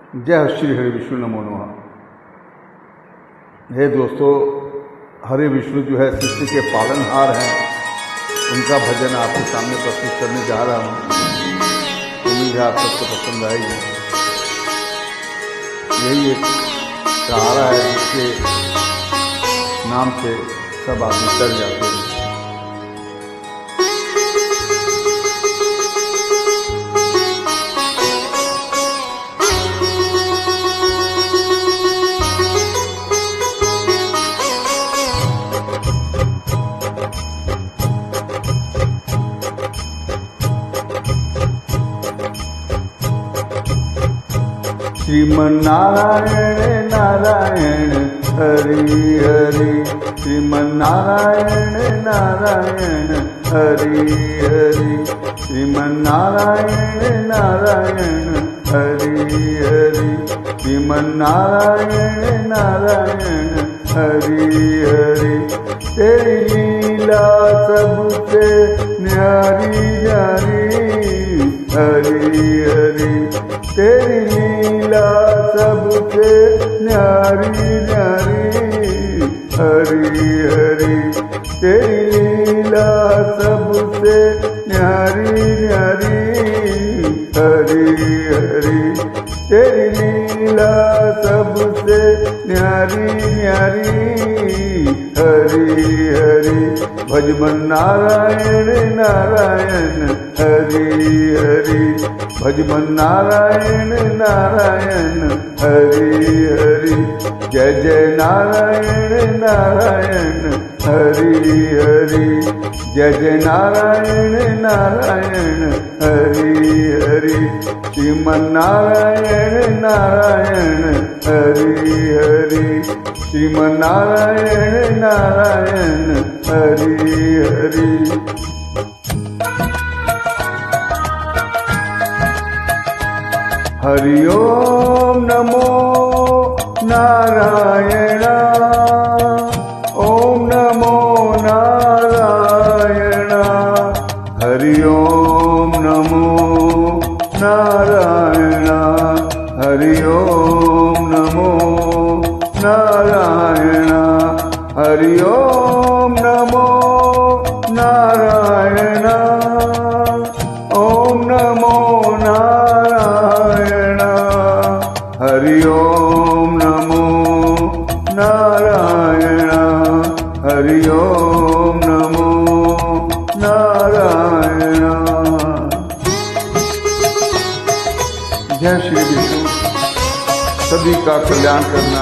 जय श्री हरि विष्णु नमो नमः। हे दोस्तों, हरि विष्णु जो है सृष्टि के पालनहार हैं, उनका भजन आपके सामने प्रस्तुत करने जा रहा हूँ। उम्मीद है आप सबको पसंद आएगी। यही एक सहारा है जिसके नाम से सब आदमी डर जाते हैं। श्रीमन्नारायण नारायण हरि हरि, श्रीमन्नारायण नारायण हरि हरि, श्रीमन्नारायण नारायण हरि हरि, श्रीमन्नारायण नारायण हरि हरि। तेरी लीला सबसे न्यारी न्यारी हरि हरि, तेरी लीला सबसे न्यारी न्यारी हरि हरि, तेरी लीला सबसे न्यारी न्यारी हरि हरि, तेरी लीला सबसे न्यारी न्यारी हरि हरि। भजमन नारायण नारायण हरि हरि, भजमन नारायण नारायण हरि हरि। जय जय नारायण नारायण हरि हरि, जय जय नारायण नारायण हरि हरि। श्रीमन्नारायण नारायण हरि हरि, श्रीमन्नारायण नारायण हरि हरि। हरि ओम नमो नारायण, ओम नमो नारायण। हरि ओम नमो नारायण, हरि ओम नमो नारायण, हरि ओम नमो नारायण, ओम नमो नारायण, हरि ओम नमो नारायण, हरि ओम नमो नारायण। जय श्री विष्णु। सभी का कल्याण करना